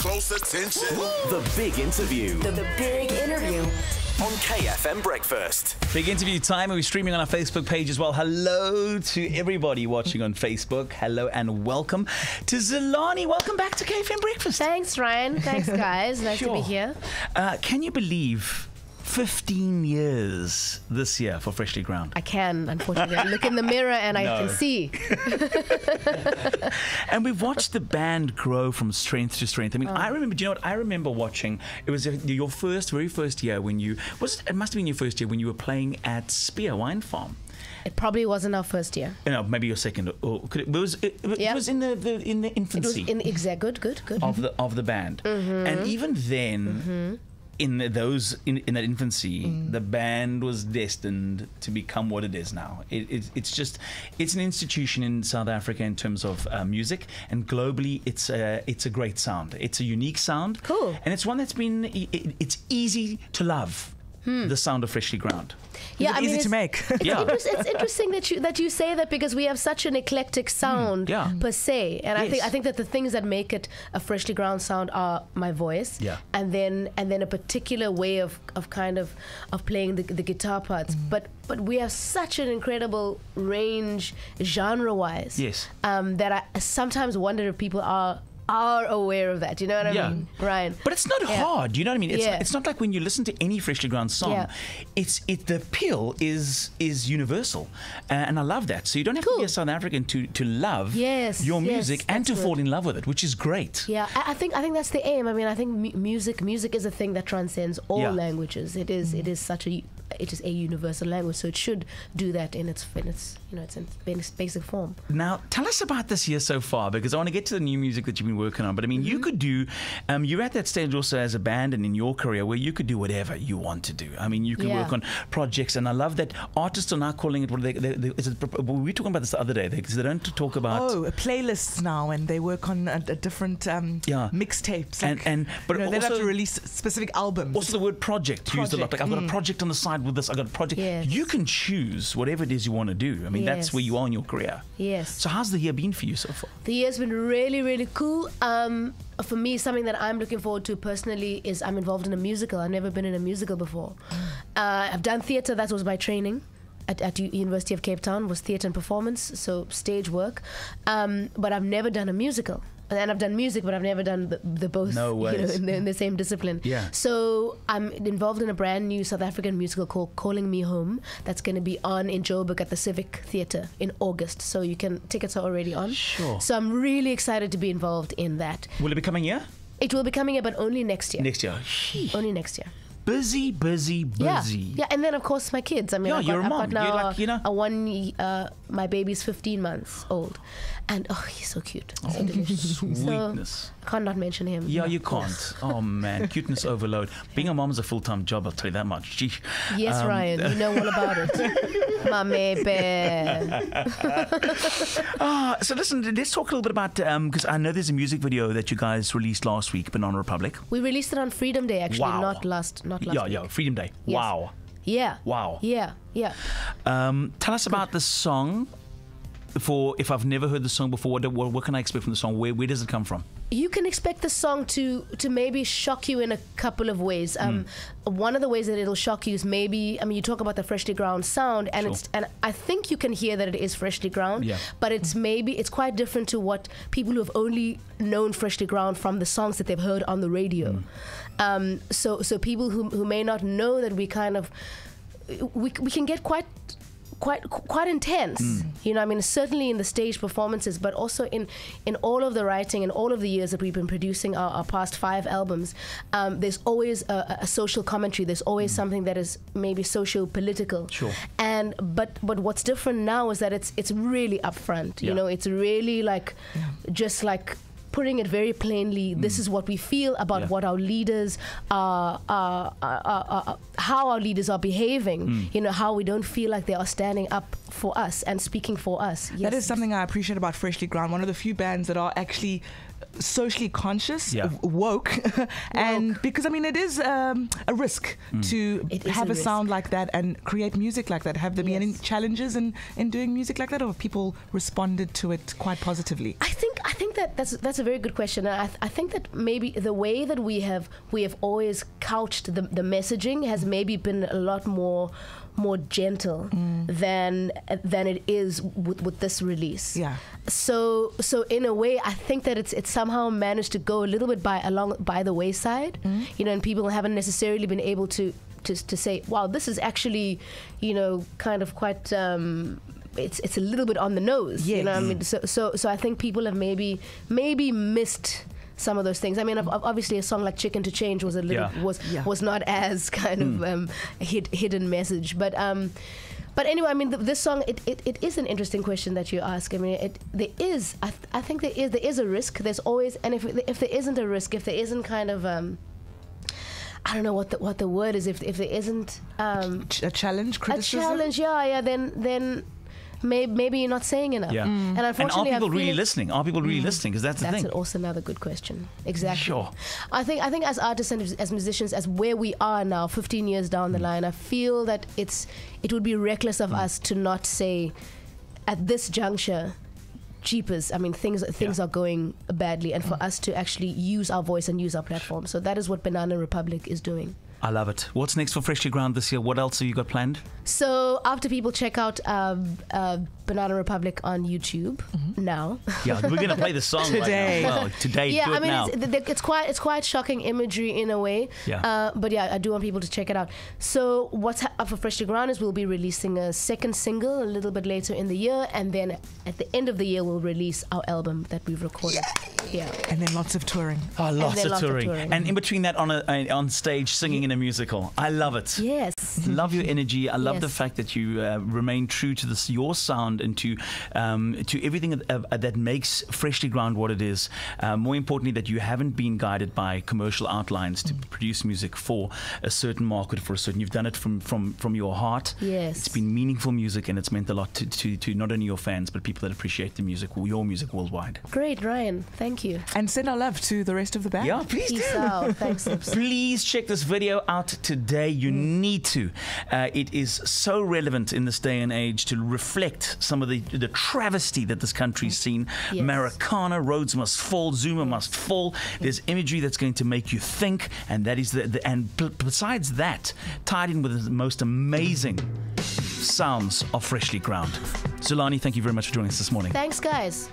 close attention. The Big Interview The Big Interview. on KFM Breakfast. Big interview time, and we're streaming on our Facebook page as well. Hello to everybody watching on Facebook. Hello and welcome to Zolani. Welcome back to KFM Breakfast. Thanks, Ryan. Thanks, guys. Nice to be here. Can you believe 15 years this year for Freshly Ground? I can, unfortunately. I look in the mirror and I can see. And we've watched the band grow from strength to strength. I mean, I remember, do you know what? I remember watching, it was your very first year when you, it must have been your first year when you were playing at Spear Wine Farm. It probably wasn't our first year. No, maybe your second. Or could it was in the infancy. It was in good. Of the band. Mm-hmm. And even then, in that infancy, the band was destined to become what it is now. It's an institution in South Africa in terms of music, and globally it's a great sound. It's a unique sound. Cool. And it's one that's been it's easy to love. The sound of Freshly Ground. Yeah, easy to make. Yeah. It's interesting that you say that, because we have such an eclectic sound per se, and I think that the things that make it a Freshly Ground sound are my voice, and then a particular way of playing the guitar parts. But we have such an incredible range genre-wise. Yes. That I sometimes wonder if people are aware of that. You know what I mean, Ryan? But it's not hard. You know what I mean? It's not like when you listen to any Freshly Ground song, the appeal is universal, and I love that. So you don't have to be a South African to love your music and to fall in love with it, which is great. Yeah, I think that's the aim. I mean, I think music is a thing that transcends all languages. It is a universal language, so it should do that in its basic form. Now, tell us about this year so far, because I want to get to the new music that you've been working on. But I mean, you could do, you're at that stage also as a band and in your career where you could do whatever you want to do. I mean, you can work on projects, and I love that artists are now calling it, we were talking about this the other day, because they don't talk about... playlists now, and they work on a different mixtapes. But they also, have to release specific albums. Also the word project used a lot. Like, I've got a project on the side with this, I've got a project. Yes. You can choose whatever it is you want to do. I mean, that's where you are in your career. Yes. So how's the year been for you so far? The year's been really, really cool. For me, something that I'm looking forward to personally is I'm involved in a musical. I've never been in a musical before. I've done theatre. That was my training at University of Cape Town, was theatre and performance, so stage work. But I've never done a musical. And I've done music, but I've never done the both. No ways. In the same discipline. Yeah. So I'm involved in a brand new South African musical called Calling Me Home. That's going to be on in Joburg at the Civic Theatre in August. So tickets are already on. Sure. So I'm really excited to be involved in that. Will it be coming here? It will be coming here, but only next year. Next year. Only next year. Busy. Yeah, and then of course my kids. I mean, you're a mom. I've got now you're like, my baby's 15 months old, and he's so cute. So delicious. Sweetness. So, I can't not mention him. Yeah, you can't. Oh man, cuteness overload. Being a mom is a full-time job, I'll tell you that much. Gee. Yes, Ryan, you know all about it. My baby. So listen, let's talk a little bit about, because I know there's a music video that you guys released last week, Banana Republic. We released it on Freedom Day, actually, not last week. Yeah, Freedom Day. Yes. Wow. Yeah. Wow. Yeah. Tell us about the song. If I've never heard the song before, what can I expect from the song? Where does it come from? You can expect the song to maybe shock you in a couple of ways. One of the ways that it'll shock you is you talk about the Freshly Ground sound, and and I think you can hear that it is Freshly Ground, but it's quite different to what people who have only known Freshly Ground from the songs that they've heard on the radio. So people who may not know that we can get quite intense, you know. I mean, certainly in the stage performances, but also in all of the writing and all of the years that we've been producing our past 5 albums. There's always a social commentary. There's always something that is maybe socio-political. Sure. But what's different now is that it's really upfront. You know, it's really just like putting it very plainly. This is what we feel about what our leaders are, how our leaders are behaving. You know, how we don't feel like they are standing up for us and speaking for us. Yes. That is something I appreciate about Freshly Ground. One of the few bands that are actually socially conscious, woke, and because I mean it is a risk to have a sound like that and create music like that. Have there been any challenges in doing music like that, or have people responded to it quite positively? I think that's a very good question. I think that maybe the way that we have always couched the messaging has maybe been a lot more gentle than it is with this release. Yeah. So in a way, I think that it's somehow managed to go a little bit by the wayside, and people haven't necessarily been able to say, wow, this is actually, kind of quite. It's a little bit on the nose, I mean. So I think people have maybe missed some of those things. I mean, obviously, a song like "Chicken to Change" was was not as kind of hidden message, but anyway, I mean, this song it is an interesting question that you ask. I mean, I think there is a risk. There's always, and if there isn't a risk, if there isn't kind of I don't know what the word is. If there isn't a challenge, criticism, then maybe you're not saying enough. Yeah. And unfortunately, are people really listening? Are people really listening? Because that's the thing. That's also another good question. Exactly. Sure. I think as artists and as musicians, as where we are now, 15 years down the line, I feel that it would be reckless of us to not say, at this juncture, jeepers, I mean, things are going badly, and for us to actually use our voice and use our platform. So that is what Banana Republic is doing. I love it. What's next for Freshly Ground this year? What else have you got planned? So after people check out Banana Republic on YouTube now. Yeah, we're going to play the song today. Right now. Well, today, yeah, do it I mean, now. It's quite shocking imagery in a way. Yeah. But yeah, I do want people to check it out. So what's up for Freshly Ground is we'll be releasing a second single a little bit later in the year, and then at the end of the year we'll release our album that we've recorded. Yeah. And then lots of touring. Oh, lots of touring. And in between that, on stage singing in a musical. I love it. Yes. Love your energy. I love the fact that you remain true to your sound and to everything that makes Freshly Ground what it is. More importantly, that you haven't been guided by commercial outlines to produce music for a certain market, for a certain. You've done it from your heart. Yes. It's been meaningful music, and it's meant a lot to not only your fans but people that appreciate the music, your music worldwide. Great, Ryan. Thank you. And send our love to the rest of the band. Yeah, please Peace do. out. Thanks. Please check this video out today. You need to. It is so relevant in this day and age to reflect some of the travesty that this country's seen. Yes. Marikana, Rhodes must fall, Zuma must fall. There's imagery that's going to make you think, and that is besides that, tied in with the most amazing sounds of Freshly Ground. Zolani, thank you very much for joining us this morning. Thanks, guys.